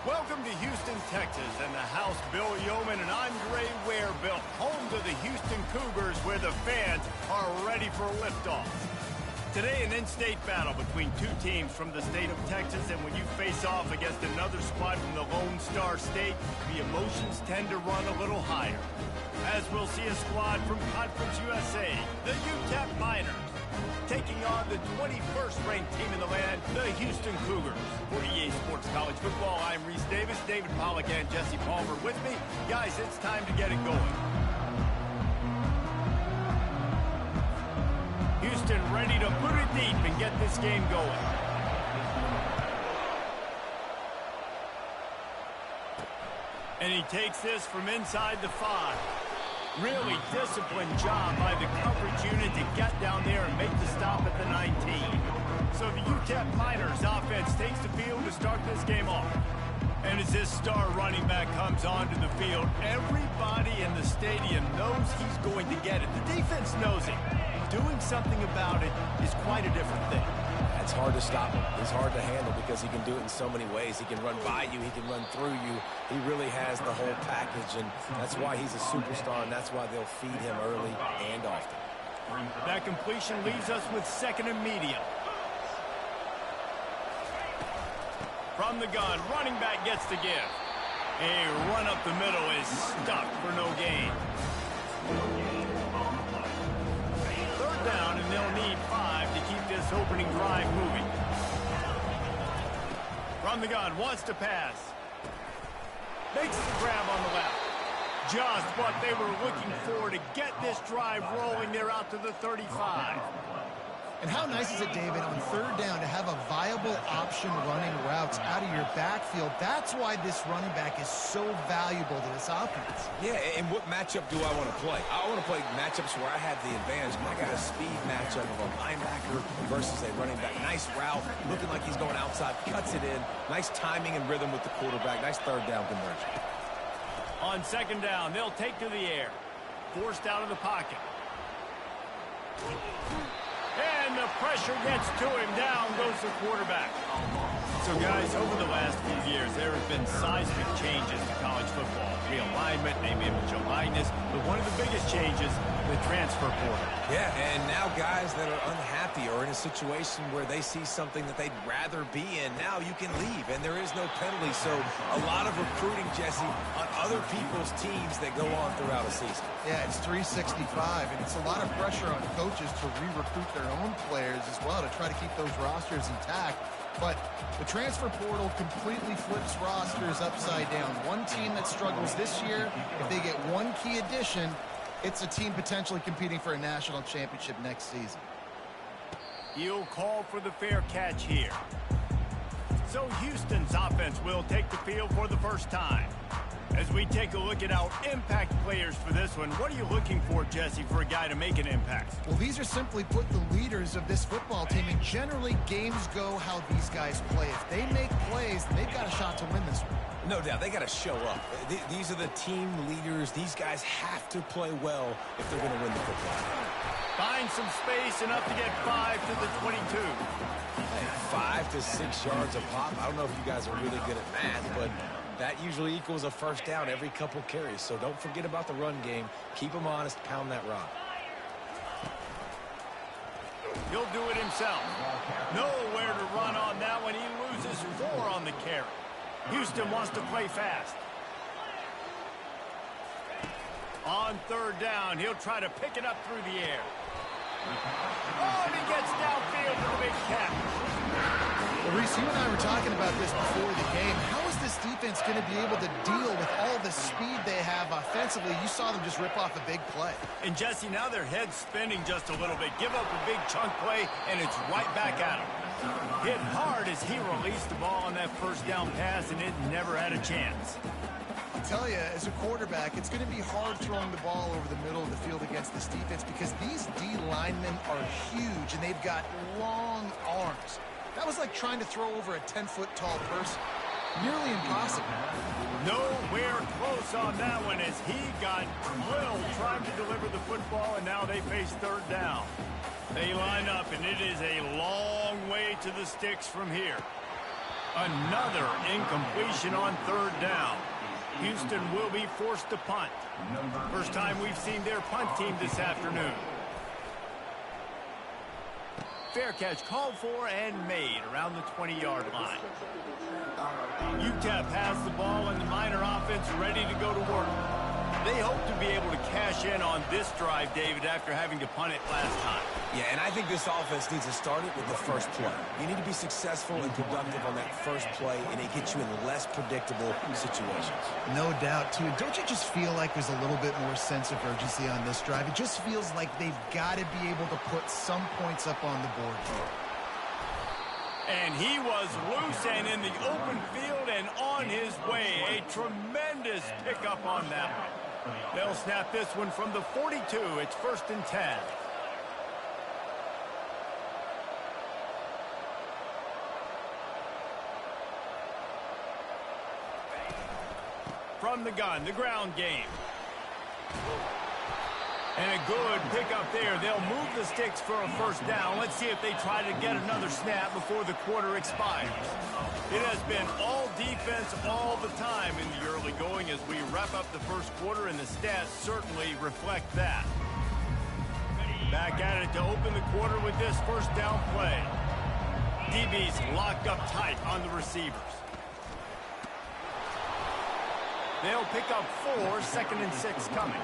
Welcome to Houston, Texas, and the house Bill Yeoman and Andre Ware built, home to the Houston Cougars, where the fans are ready for liftoff. Today, an in-state battle between two teams from the state of Texas, and when you face off against another squad from the Lone Star State, the emotions tend to run a little higher. As we'll see a squad from Conference USA, the UTEP Miners, taking on the 21st ranked team in the land, the Houston Cougars. For EA Sports College Football, I'm Reese Davis, David Pollack, and Jesse Palmer with me. Guys, it's time to get it going. Houston ready to put it deep and get this game going. And he takes this from inside the 5. Really disciplined job by the coverage unit to get down there and make the stop at the 19. So the UTEP Miners offense takes the field to start this game off. And as this star running back comes onto the field, everybody in the stadium knows he's going to get it. The defense knows it. Doing something about it is quite a different thing. It's hard to stop him. He's hard to handle because he can do it in so many ways. He can run by you. He can run through you. He really has the whole package, and that's why he's a superstar, and that's why they'll feed him early and often. That completion leaves us with second and medium. From the gun, running back gets the give. A run up the middle is stuck for no gain. Third down, and they'll need 5 to keep this opening drive moving. From the gun, wants to pass. Makes the grab on the left. Just what they were looking for to get this drive rolling. They're out to the 35. And how nice is it, David, on third down to have a viable option running routes out of your backfield? That's why this running back is so valuable to this offense. Yeah, and what matchup do I want to play? I want to play matchups where I have the advantage. I got a speed matchup of a linebacker versus a running back. Nice route, looking like he's going outside, cuts it in. Nice timing and rhythm with the quarterback. Nice third down conversion. On second down, they'll take to the air. Forced out of the pocket. And the pressure gets to him. Down goes the quarterback. So, guys, over the last few years, there have been seismic changes to college football. Realignment, name, image, alignment. But one of the biggest changes, the transfer portal. Yeah, and now guys that are unhappy or in a situation where they see something that they'd rather be in, now you can leave, and there is no penalty. So a lot of recruiting, Jesse, on other people's teams that go on throughout a season. Yeah, it's 365, and it's a lot of pressure on coaches to re-recruit their own players as well to try to keep those rosters intact. But the transfer portal completely flips rosters upside down. One team that struggles this year, if they get one key addition, it's a team potentially competing for a national championship next season. He'll call for the fair catch here. So Houston's offense will take the field for the first time. As we take a look at our impact players for this one, what are you looking for, Jesse, for a guy to make an impact? Well, these are simply put the leaders of this football team, and generally games go how these guys play. If they make plays, then they've got a shot to win this one. No doubt, they got to show up. These are the team leaders. These guys have to play well if they're going to win the football. Find some space, enough to get 5 to the 22. Hey, 5 to 6 yards a pop. I don't know if you guys are really good at math, but that usually equals a first down every couple carries. So don't forget about the run game. Keep them honest, pound that rock. He'll do it himself. Nowhere to run on that one. He loses 4 on the carry. Houston wants to play fast. On third down, he'll try to pick it up through the air. Oh, and he gets downfield for the big catch. Well, Reese, you and I were talking about this before the game. How is this defense going to be able to deal with all the speed they have offensively? You saw them just rip off a big play. And, Jesse, now their head's spinning just a little bit. Give up a big chunk play, and it's right back at him. Hit hard as he released the ball on that first down pass, and it never had a chance. I tell you, as a quarterback, it's going to be hard throwing the ball over the middle of the field against this defense because these D linemen are huge, and they've got long arms. That was like trying to throw over a 10-foot tall person. Nearly impossible. Nowhere close on that one as he got drilled trying to deliver the football, and now they face third down. They line up, and it is a long way to the sticks from here. Another incompletion on third down. Houston will be forced to punt. First time we've seen their punt team this afternoon. Fair catch called for and made around the 20-yard line. UTEP has the ball and the Miner offense ready to go to work. They hope to be able to cash in on this drive, David, after having to punt it last time. Yeah, and I think this offense needs to start it with the first play. You need to be successful and productive on that first play, and it gets you in less predictable situations. No doubt, too. Don't you just feel like there's a little bit more sense of urgency on this drive? It just feels like they've got to be able to put some points up on the board here. And he was loose and in the open field and on his way. A tremendous pickup on that one. They'll snap this one from the 42. It's 1st and 10. From the gun, the ground game. And a good pickup there. They'll move the sticks for a first down. Let's see if they try to get another snap before the quarter expires. It has been all defense all the time in the early going as we wrap up the first quarter, and the stats certainly reflect that. Back at it to open the quarter with this first down play. DB's locked up tight on the receivers. They'll pick up 4, 2nd and 6 coming.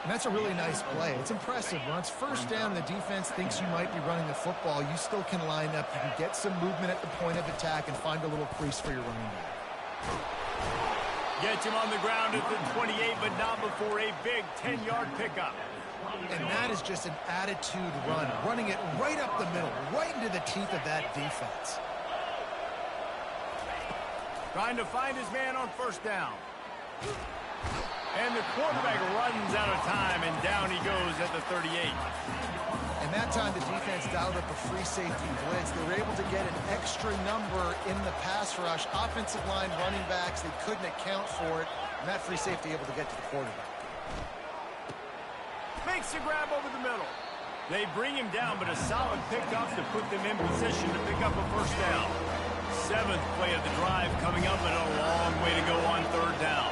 And that's a really nice play. It's impressive. When it's first down, the defense thinks you might be running the football. You still can line up. You can get some movement at the point of attack and find a little crease for your running back. Gets him on the ground at the 28, but not before a big 10-yard pickup. And that is just an attitude run, running it right up the middle, right into the teeth of that defense. Trying to find his man on first down. And the quarterback runs out of time, and down he goes at the 38. And that time the defense dialed up a free safety blitz. They were able to get an extra number in the pass rush. Offensive line, running backs, they couldn't account for it. And that free safety able to get to the quarterback. Makes the grab over the middle. They bring him down, but a solid pickup to put them in position to pick up a first down. 7th play of the drive coming up, and a long way to go on third down.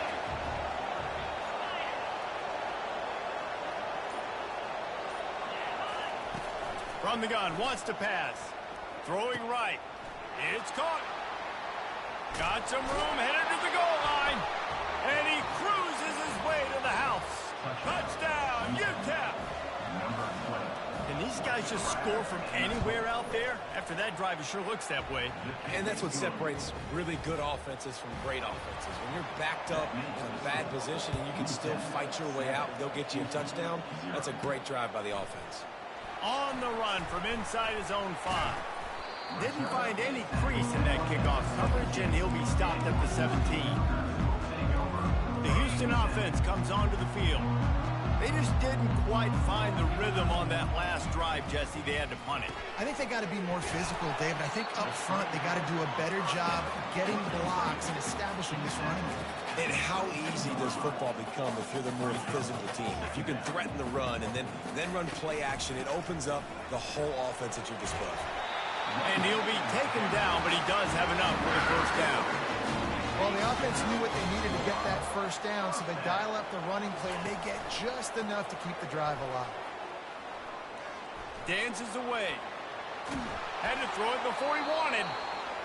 From the gun, wants to pass. Throwing right. It's caught. Got some room, headed to the goal line. And he cruises his way to the house. Touchdown, UTEP. Can these guys just score from anywhere out there? After that drive, it sure looks that way. And that's what separates really good offenses from great offenses. When you're backed up in a bad position and you can still fight your way out and they'll get you a touchdown, that's a great drive by the offense. On the run from inside his own 5. Didn't find any crease in that kickoff coverage, and he'll be stopped at the 17. The Houston offense comes onto the field. They just didn't quite find the rhythm on that last drive, Jesse. They had to punt it. I think they got to be more physical, David. I think up front they got to do a better job getting blocks and establishing this running game. And how easy does football become if you're the more physical team? If you can threaten the run and then run play action, it opens up the whole offense at your disposal. And he'll be taken down, but he does have enough for the first down. Well, the offense knew what they needed to get that first down, so they dial up the running play, and they get just enough to keep the drive alive. Dances away. Had to throw it before he wanted.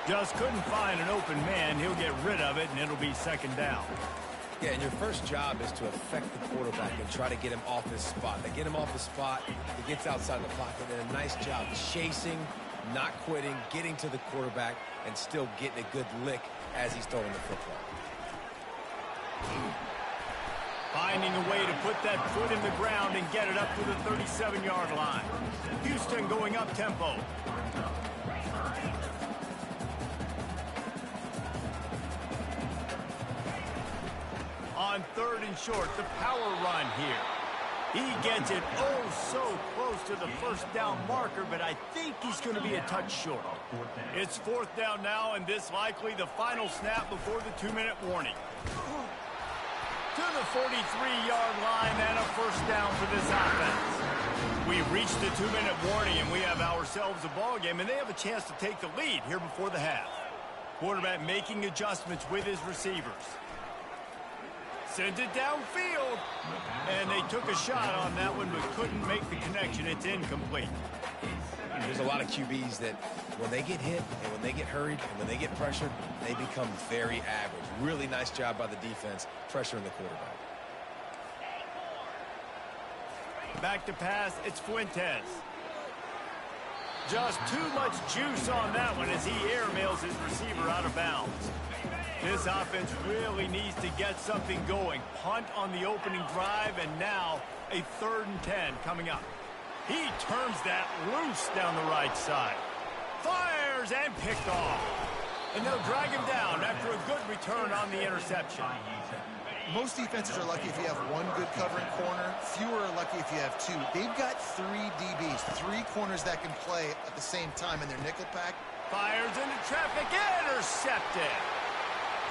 Just couldn't find an open man. He'll get rid of it, and it'll be 2nd down. Yeah, and your first job is to affect the quarterback and try to get him off his spot. They get him off his spot, he gets outside the pocket, and a nice job chasing, not quitting, getting to the quarterback, and still getting a good lick as he's throwing the football. Finding a way to put that foot in the ground and get it up to the 37-yard line. Houston going up tempo. On 3rd and short, the power run here. He gets it so close to the first down marker, but I think he's going to be a touch short. It's 4th down now, and this likely the final snap before the 2-minute warning. To the 43-yard line and a first down for this offense. We've reached the 2-minute warning, and we have ourselves a ball game, and they have a chance to take the lead here before the half. Quarterback making adjustments with his receivers. Sends it downfield. And they took a shot on that one, but couldn't make the connection. It's incomplete. There's a lot of QBs that when they get hit and when they get hurried and when they get pressured, they become very average. Really nice job by the defense pressuring the quarterback. Back to pass, it's Fuentes. Just too much juice on that one as he airmails his receiver out of bounds. This offense really needs to get something going. Punt on the opening drive, and now a 3rd and 10 coming up. He turns that loose down the right side. Fires and picked off. And they'll drag him down after a good return on the interception. Most defenses are lucky if you have one good covering corner. Fewer are lucky if you have two. They've got 3 DBs, 3 corners that can play at the same time in their nickel pack. Fires into traffic, intercepted.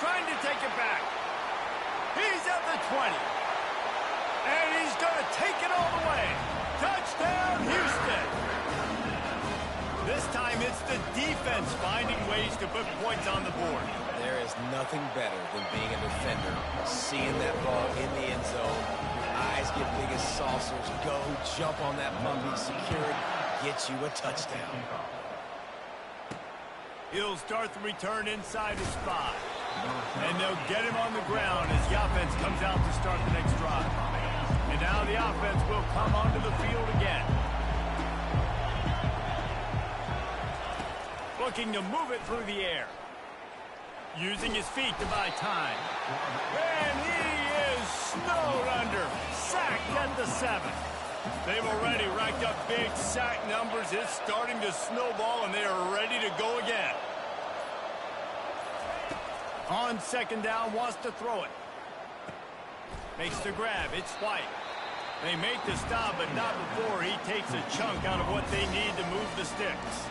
Trying to take it back. He's at the 20. And he's going to take it all the way. Touchdown, Houston. This time it's the defense finding ways to put points on the board. There is nothing better than being a defender, seeing that ball in the end zone, your eyes get big as saucers, go, jump on that puppy, secure it, get you a touchdown. He'll start the return inside his spot. And they'll get him on the ground as the offense comes out to start the next drive. And now the offense will come onto the field again. Looking to move it through the air. Using his feet to buy time. And he is snowed under. Sacked at the 7. They've already racked up big sack numbers. It's starting to snowball, and they are ready to go again. On 2nd down, wants to throw it. Makes the grab. It's White. They make the stop, but not before he takes a chunk out of what they need to move the sticks.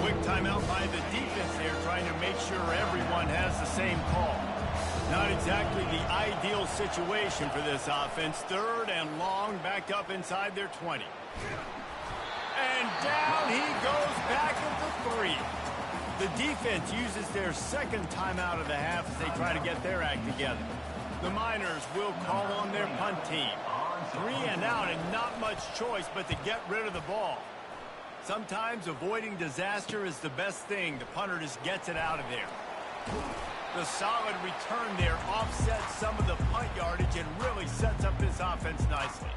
Quick timeout by the defense there, trying to make sure everyone has the same call. Not exactly the ideal situation for this offense. 3rd and long, backed up inside their 20. And down he goes back at the 3. The defense uses their 2nd timeout of the half as they try to get their act together. The Miners will call on their punt team. 3 and out, and not much choice but to get rid of the ball. Sometimes avoiding disaster is the best thing. The punter just gets it out of there. The solid return there offsets some of the punt yardage and really sets up this offense nicely.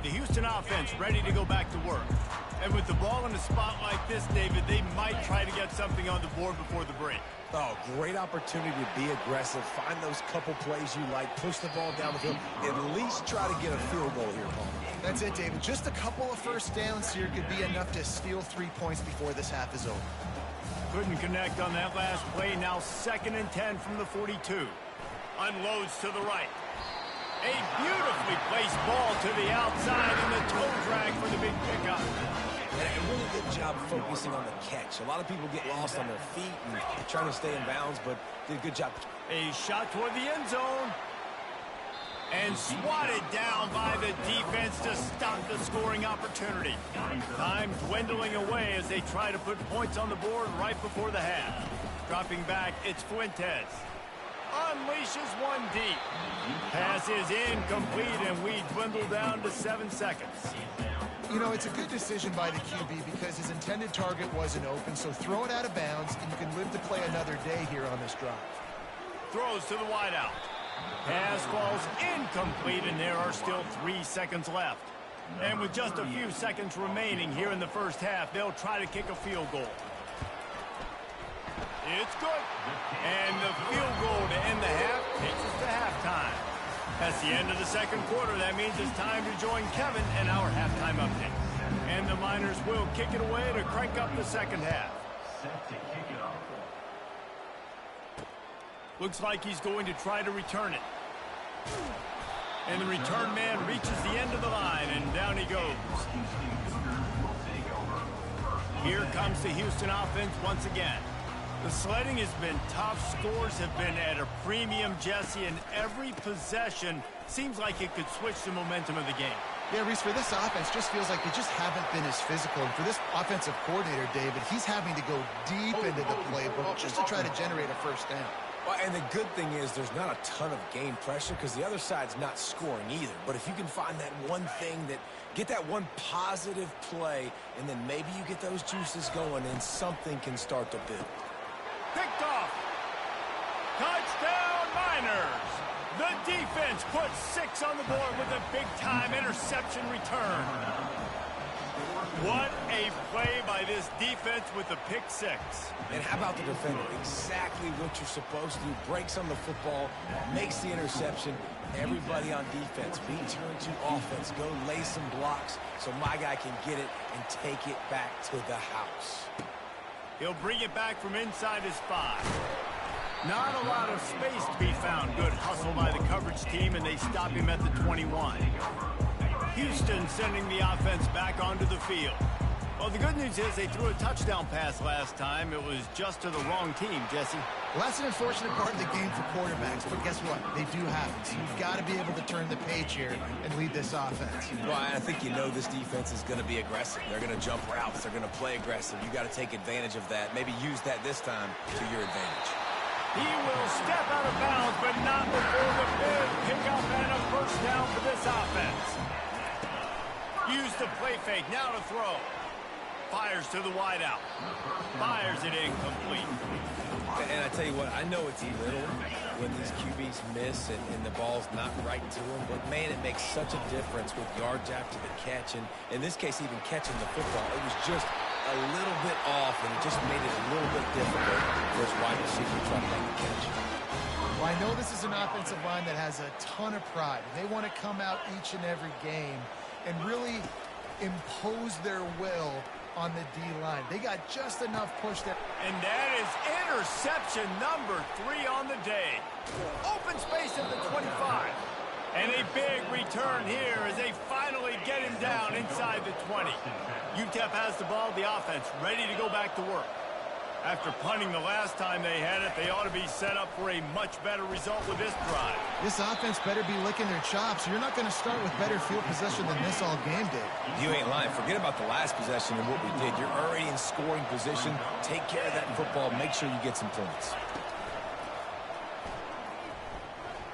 The Houston offense ready to go back to work. And with the ball in a spot like this, David, they might try to get something on the board before the break. Oh, great opportunity to be aggressive. Find those couple plays you like. Push the ball down the field. At least try to get a field goal here, Paul. That's it, David. Just a couple of first downs here could be enough to steal 3 points before this half is over. Couldn't connect on that last play. Now 2nd and 10 from the 42. Unloads to the right. A beautifully placed ball to the outside, and the toe drag for the big pickup. And a really good job focusing on the catch. A lot of people get lost on their feet and trying to stay in bounds, but did a good job. A shot toward the end zone. And swatted down by the defense to stop the scoring opportunity. Time dwindling away as they try to put points on the board right before the half. Dropping back, it's Fuentes. Unleashes one deep. Pass is incomplete, and we dwindle down to 7 seconds. You know, it's a good decision by the QB because his intended target wasn't open, so throw it out of bounds, and you can live to play another day here on this drive. Throws to the wideout. Pass falls incomplete, and there are still 3 seconds left. And with just a few seconds remaining here in the first half, they'll try to kick a field goal. It's good. And the field goal to end the half takes us to halftime. That's the end of the 2nd quarter. That means it's time to join Kevin and our halftime update. And the Miners will kick it away to crank up the 2nd half. Looks like he's going to try to return it. And the return man reaches the end of the line, and down he goes. Here comes the Houston offense once again. The sledding has been tough. Scores have been at a premium, Jesse, and every possession seems like it could switch the momentum of the game. Yeah, Reese, for this offense, just feels like they just haven't been as physical. And for this offensive coordinator, David, he's having to go deep into the playbook just to try to generate a first down. Well, and the good thing is there's not a ton of game pressure because the other side's not scoring either. But if you can find that one thing get that one positive play, and then maybe you get those juices going and something can start to build. Picked off. Touchdown, Miners. The defense puts 6 on the board with a big-time interception return. What a play by this defense with the pick 6. And how about the defender? Exactly what you're supposed to do. Breaks on the football, makes the interception. Everybody on defense, return to offense. Go lay some blocks so my guy can get it and take it back to the house. He'll bring it back from inside his 5. Not a lot of space to be found. Good hustle by the coverage team, and they stop him at the 21. Houston sending the offense back onto the field. Well, the good news is they threw a touchdown pass last time. It was just to the wrong team, Jesse. Well, that's an unfortunate part of the game for quarterbacks, but guess what? They do happen. So you've got to be able to turn the page here and lead this offense. Well, I think you know this defense is going to be aggressive. They're going to jump routes. They're going to play aggressive. You got to take advantage of that. Maybe use that this time to your advantage. He will step out of bounds, but not before the big pickup and a first down for this offense. Use the play fake, now to throw. Fires to the wideout. Fires it incomplete. And I tell you what, I know it's little when these QBs miss and the ball's not right to them, but man, it makes such a difference with yards after the catch. And in this case, even catching the football, it was just a little bit off, and it just made it a little bit difficult for his wide receiver trying to make the catch. Well, I know this is an offensive line that has a ton of pride. They want to come out each and every game and really impose their will on the D-line. They got just enough push there. And that is interception number 3 on the day. Open space at the 25. And a big return here as they finally get him down inside the 20. UTEP has the ball, the offense ready to go back to work. After punting the last time they had it, they ought to be set up for a much better result with this drive. This offense better be licking their chops. You're not going to start with better field possession than this all game did. You ain't lying. Forget about the last possession and what we did. You're already in scoring position. Take care of that football. Make sure you get some points.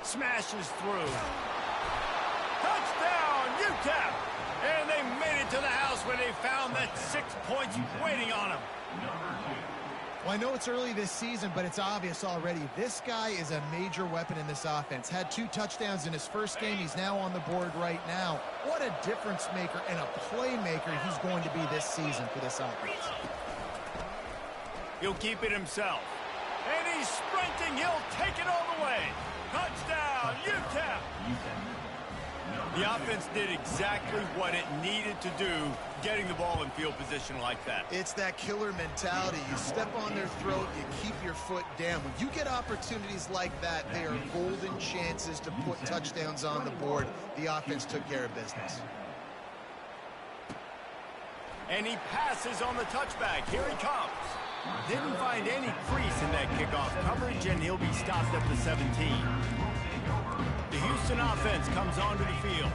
Smashes through. Touchdown, UTEP! And they made it to the house where they found that 6 points waiting on them. Well, I know it's early this season, but it's obvious already. This guy is a major weapon in this offense. Had 2 touchdowns in his first game. He's now on the board right now. What a difference maker and a playmaker he's going to be this season for this offense. He'll keep it himself. And he's sprinting. He'll take it all the way. Touchdown, UTEP! The offense did exactly what it needed to do, getting the ball in field position like that. It's that killer mentality. You step on their throat, you keep your foot down. When you get opportunities like that, they are golden chances to put touchdowns on the board. The offense took care of business. And he passes on the touchback. Here he comes. Didn't find any crease in that kickoff coverage, and he'll be stopped at the 17. The Houston offense comes onto the field.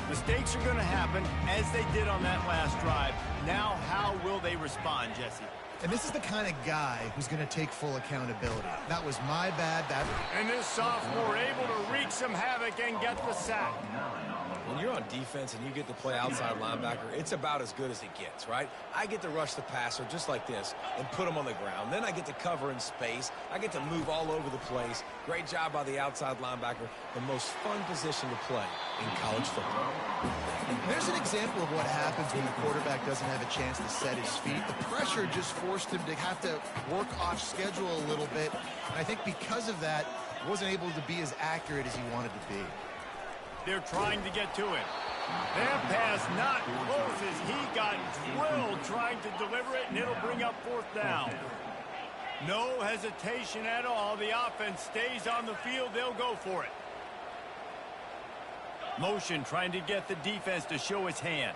Mistakes are going to happen, as they did on that last drive. Now, how will they respond, Jesse? And this is the kind of guy who's going to take full accountability. That was my bad. And this sophomore able to wreak some havoc and get the sack. When you're on defense and you get to play outside linebacker, it's about as good as it gets, right? I get to rush the passer just like this and put him on the ground. Then I get to cover in space. I get to move all over the place. Great job by the outside linebacker. The most fun position to play in college football. There's an example of what happens when the quarterback doesn't have a chance to set his feet. The pressure just forced him to have to work off schedule a little bit. And I think because of that, he wasn't able to be as accurate as he wanted to be. They're trying to get to him. That pass not close as he got drilled trying to deliver it, and it'll bring up 4th down. No hesitation at all. The offense stays on the field. They'll go for it. Motion trying to get the defense to show his hand.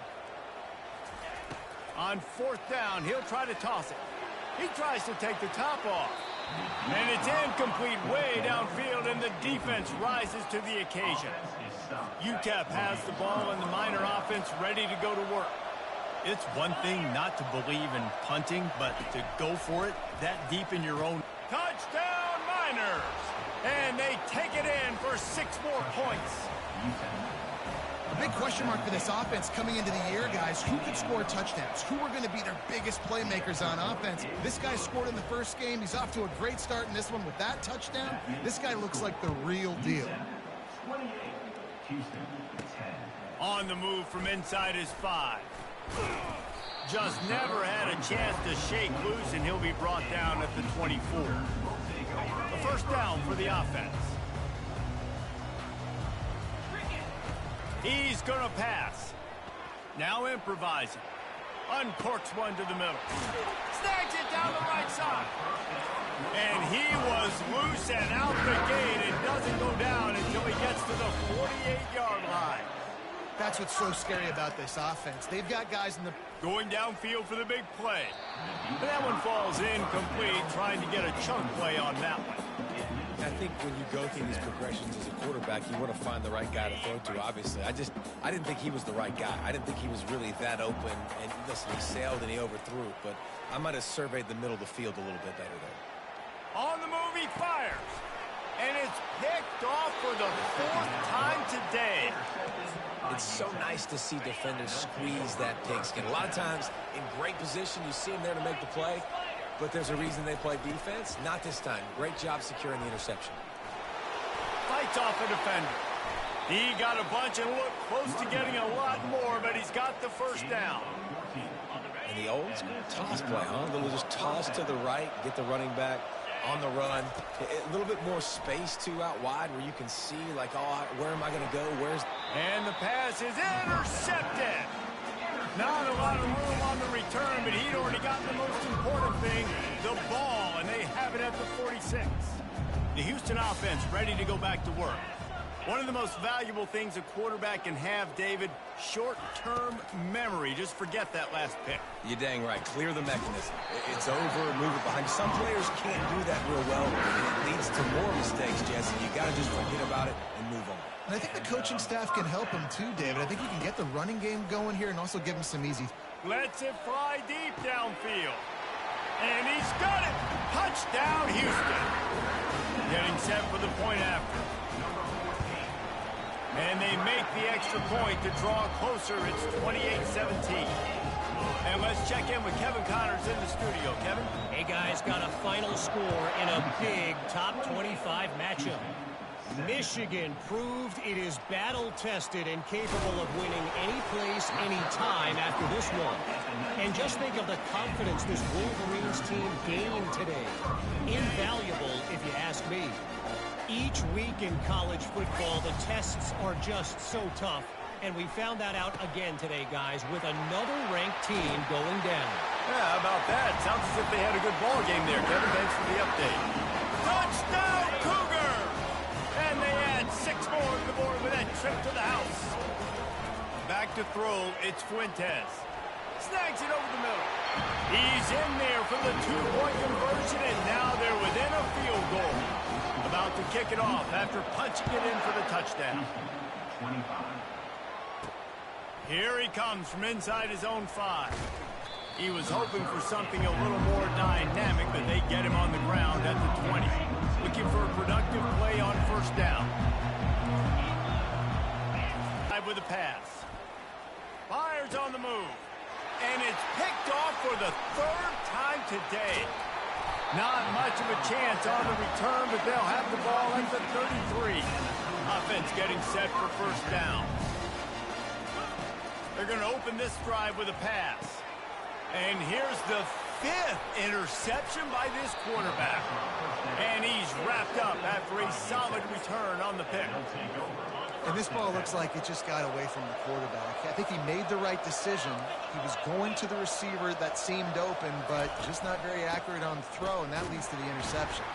On 4th down, he'll try to toss it. He tries to take the top off. And it's incomplete way downfield, and the defense rises to the occasion. UTEP has the ball, and the Miner offense ready to go to work. It's one thing not to believe in punting, but to go for it that deep in your own. Touchdown, Miners! And they take it in for 6 more points. A big question mark for this offense coming into the year, guys. Who could score touchdowns? Who are going to be their biggest playmakers on offense? This guy scored in the first game. He's off to a great start in this one with that touchdown. This guy looks like the real deal. On the move from inside his 5. Just never had a chance to shake loose, and he'll be brought down at the 24. A first down for the offense. He's going to pass. Now improvising. Uncorks one to the middle. Snags it down the right side. And he was loose and out the gate. It doesn't go down until he gets to the 48-yard line. That's what's so scary about this offense. They've got guys in the... Going downfield for the big play. But that one falls incomplete, trying to get a chunk play on that one. I think when you go through these progressions as a quarterback, you want to find the right guy to throw to, obviously. I didn't think he was the right guy. I didn't think he was really that open. And listen, he sailed and he overthrew it, but I might have surveyed the middle of the field a little bit better there. On the move, he fires. And it's picked off for the 4th time today. It's so nice to see defenders squeeze that pigskin. A lot of times, in great position, you see them there to make the play. But there's a reason they play defense. Not this time. Great job securing the interception. Fights off a defender. He got a bunch and looked close to getting a lot more, but he's got the first down. And the old school toss play, huh? A little just toss to the right, get the running back on the run. A little bit more space, too, out wide where you can see, like, oh, where am I going to go? And the pass is intercepted. Not a lot of room on the return, but he'd already gotten the most important thing, the ball, and they have it at the 46. The Houston offense ready to go back to work. One of the most valuable things a quarterback can have, David, short-term memory. Just forget that last pick. You're dang right. Clear the mechanism. It's over, move it behind. Some players can't do that real well, and it leads to more mistakes, Jesse. You got to just forget about it and move on. And I think the coaching staff can help him too, David. I think he can get the running game going here and also give him some easy. Lets it fly deep downfield. And he's got it. Touchdown, Houston. Getting set for the point after. And they make the extra point to draw closer. It's 28-17. And let's check in with Kevin Connors in the studio. Kevin? Hey, guys, got a final score in a big top 25 matchup. Michigan proved it is battle-tested and capable of winning any place, any time after this one. And just think of the confidence this Wolverines team gained today. Invaluable, if you ask me. Each week in college football, the tests are just so tough. And we found that out again today, guys, with another ranked team going down. Yeah, how about that? Sounds as if they had a good ball game there, Kevin. Thanks for the update. Touchdown, Cougar! And they add 6 more to the board with that trip to the house. Back to throw, it's Fuentes. Snags it over the middle. He's in there for the 2-point conversion, and now they're within a field goal. About to kick it off after punching it in for the touchdown. 25. Here he comes from inside his own 5. He was hoping for something a little more dynamic, but they get him on the ground at the 20. Looking for a productive play on first down. With a pass. Fires on the move. And it's picked off for the 3rd time today. Not much of a chance on the return, but they'll have the ball at the 33. Offense getting set for first down. They're going to open this drive with a pass. And here's the 5th interception by this quarterback. And he's wrapped up after a solid return on the pick. And this ball looks like it just got away from the quarterback. I think he made the right decision. He was going to the receiver that seemed open, but just not very accurate on the throw, and that leads to the interception.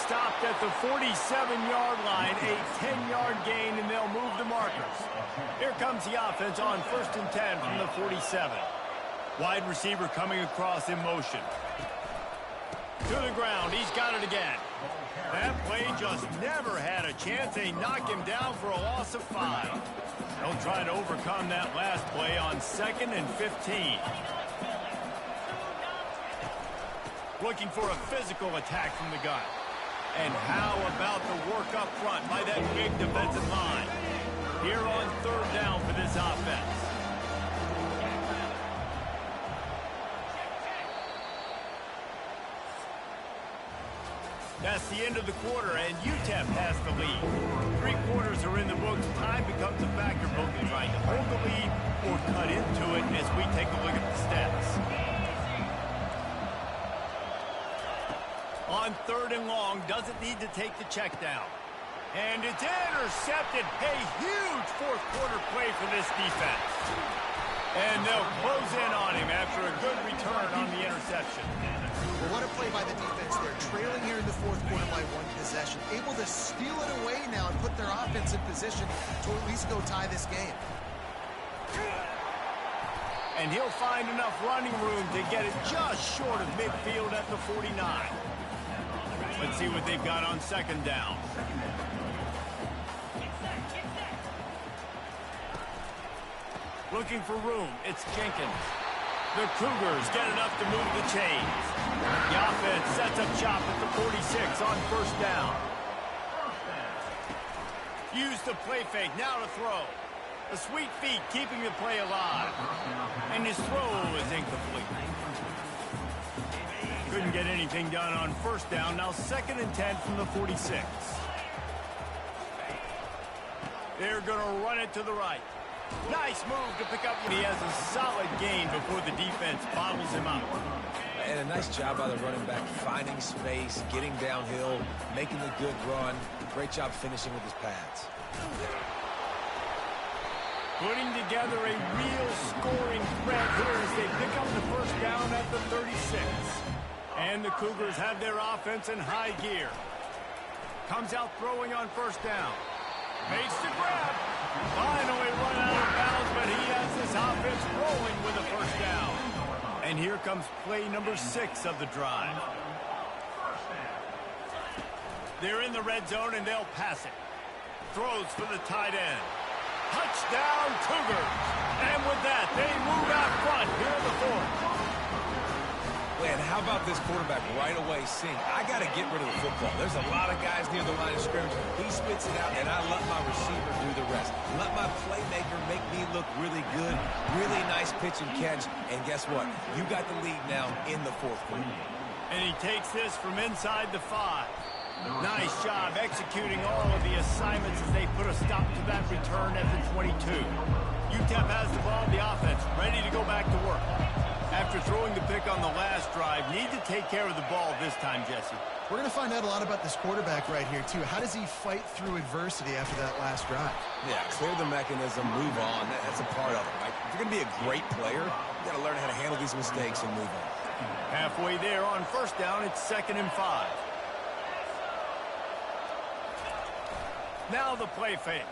Stopped at the 47-yard line, a 10-yard gain, and they'll move the markers. Here comes the offense on 1st and 10 from the 47. Wide receiver coming across in motion. To the ground. He's got it again. That play just never had a chance. They knock him down for a loss of 5. They'll try to overcome that last play on 2nd and 15. Looking for a physical attack from the gun. And how about the work up front by that big defensive line? Here on 3rd down for this offense. That's the end of the quarter, and UTEP has the lead. 3 quarters are in the books. Time becomes a factor, both in trying to hold the lead or cut into it as we take a look at the stats. On 3rd and long, doesn't need to take the check down. And it's intercepted. A huge 4th quarter play for this defense. And they'll close in on him after a good return on the interception. Well, what a play by the defense there. Trailing here in the 4th quarter by 1 possession. Able to steal it away now and put their offense in position to at least go tie this game. And he'll find enough running room to get it just short of midfield at the 49. Let's see what they've got on 2nd down. Looking for room. It's Jenkins. The Cougars get enough to move the chains. The offense sets up shop at the 46 on 1st down. Use the play fake. Now to throw. The sweet feet keeping the play alive. And his throw is incomplete. Couldn't get anything done on 1st down. Now 2nd and 10 from the 46. They're going to run it to the right. Nice move to pick up. He has a solid gain before the defense bottles him up. And a nice job by the running back, finding space, getting downhill, making the good run. Great job finishing with his pads. Putting together a real scoring threat here as they pick up the 1st down at the 36. And the Cougars have their offense in high gear. Comes out throwing on 1st down. Makes the grab. Finally run out of bounds, but he has this offense rolling with a 1st down. And here comes play number 6 of the drive. They're in the red zone, and they'll pass it. Throws for the tight end. Touchdown, Cougars. And with that, they move out front here in the 4th. And how about this quarterback right away seeing, I got to get rid of the football. There's a lot of guys near the line of scrimmage. He spits it out, and I let my receiver do the rest. Let my playmaker make me look really good. Really nice pitch and catch. And guess what? You got the lead now in the 4th quarter. And he takes this from inside the 5. Nice job executing all of the assignments as they put a stop to that return at the 22. UTEP has the ball, the offense ready to go back to work. After throwing the pick on the last drive, need to take care of the ball this time, Jesse. We're going to find out a lot about this quarterback right here, too. How does he fight through adversity after that last drive? Yeah, clear the mechanism, move on. That's a part of it, right? If you're going to be a great player, you got to learn how to handle these mistakes and move on. Halfway there on 1st down, it's 2nd and 5. Now the play fake.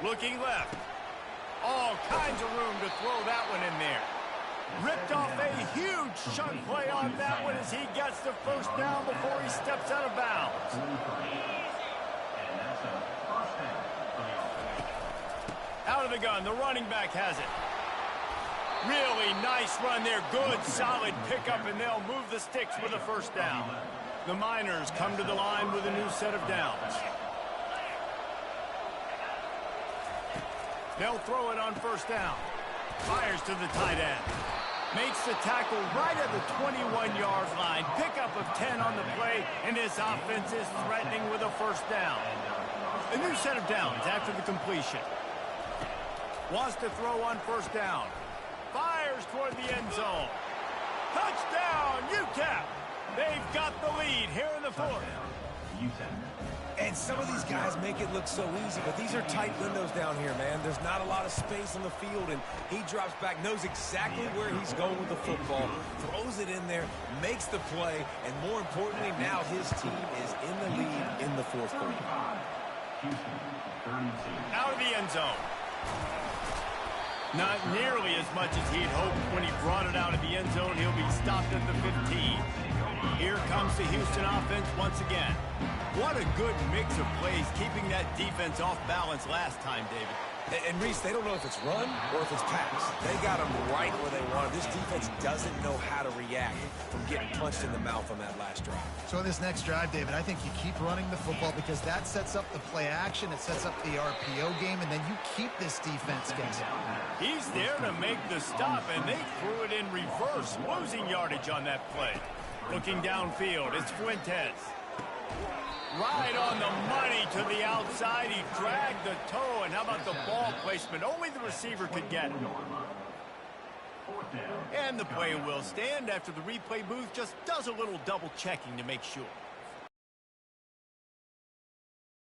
Looking left. All kinds of room to throw that one in there. Ripped off a huge chunk play on that one as he gets the 1st down before he steps out of bounds. Out of the gun, the running back has it. Really nice run there. Good, solid pickup, and they'll move the sticks with a 1st down. The Miners come to the line with a new set of downs. They'll throw it on 1st down. Fires to the tight end. Makes the tackle right at the 21-yard line. Pickup of 10 on the play, and his offense is threatening with a 1st down. A new set of downs after the completion. Wants to throw on 1st down. Fires toward the end zone. Touchdown, UTEP! They've got the lead here in the 4th. And some of these guys make it look so easy, but these are tight windows down here, man. There's not a lot of space on the field, and he drops back, knows exactly where he's going with the football, throws it in there, makes the play, and more importantly, now his team is in the lead in the 4th quarter. Out of the end zone. Not nearly as much as he'd hoped when he brought it out of the end zone. He'll be stopped at the 15. Here comes the Houston offense once again. What a good mix of plays, keeping that defense off balance last time, David. And Reese, they don't know if it's run or if it's pass. They got them right where they want it. This defense doesn't know how to react from getting punched in the mouth on that last drive. So in this next drive, David, I think you keep running the football because that sets up the play action. It sets up the RPO game, and then you keep this defense guessing. He's there to make the stop, and they threw it in reverse, losing yardage on that play. Looking downfield, it's Fuentes. Right on the money to the outside. He dragged the toe, and how about the ball placement? Only the receiver could get it. And the play will stand after the replay booth just does a little double checking to make sure.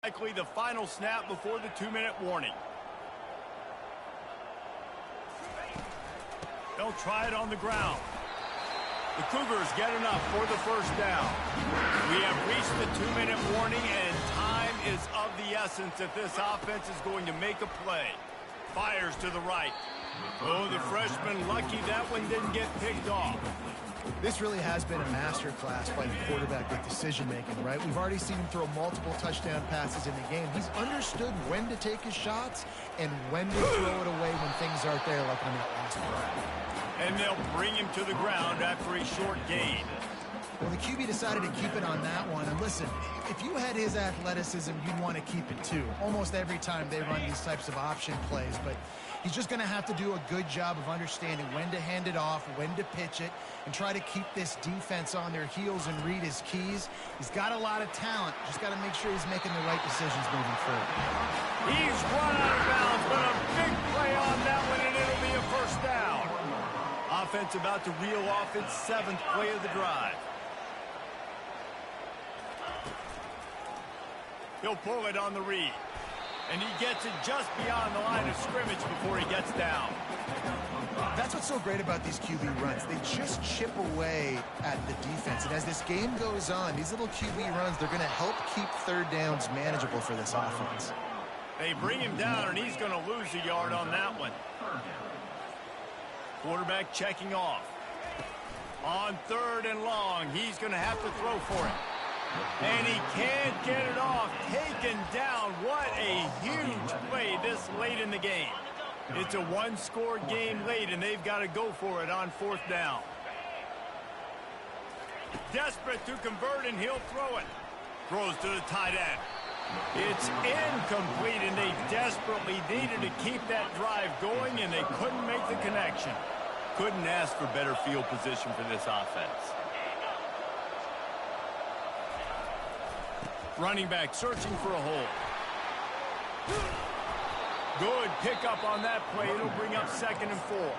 Likely the final snap before the 2-minute warning. They'll try it on the ground. The Cougars get enough for the first down. We have reached the 2-minute warning, and time is of the essence if this offense is going to make a play. Fires to the right. Oh, the freshman lucky that one didn't get picked off. This really has been a masterclass by the quarterback with decision-making, right? We've already seen him throw multiple touchdown passes in the game. He's understood when to take his shots and when to throw it away when things aren't there, like on that last drive. And they'll bring him to the ground after a short gain. Well, the QB decided to keep it on that one. And listen, if you had his athleticism, you'd want to keep it too. Almost every time they run these types of option plays. But he's just going to have to do a good job of understanding when to hand it off, when to pitch it, and try to keep this defense on their heels and read his keys. He's got a lot of talent. Just got to make sure he's making the right decisions moving forward. He's run out of bounds, but a big play on that one, and it'll be a first down. Offense about to reel off its 7th play of the drive. He'll pull it on the read. And he gets it just beyond the line of scrimmage before he gets down. That's what's so great about these QB runs. They just chip away at the defense. And as this game goes on, these little QB runs, they're going to help keep third downs manageable for this offense. They bring him down, and he's going to lose a yard on that one. Quarterback checking off. On 3rd and long, he's going to have to throw for it. And he can't get it off. Taken down. What a huge play this late in the game. It's a one-score game late, and they've got to go for it on 4th down. Desperate to convert, and he'll throw it. Throws to the tight end. It's incomplete, and they desperately needed to keep that drive going, and they couldn't make the connection. Couldn't ask for better field position for this offense. Running back searching for a hole. Good pickup on that play. It'll bring up 2nd and 4.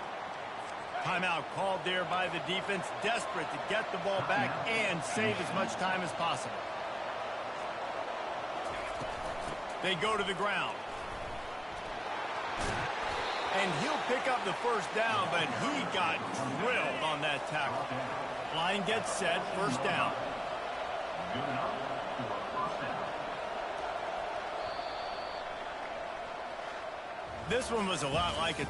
Timeout called there by the defense, desperate to get the ball back and save as much time as possible. They go to the ground. And he'll pick up the first down, but he got drilled on that tackle. Line gets set, first down. This one was a lot like a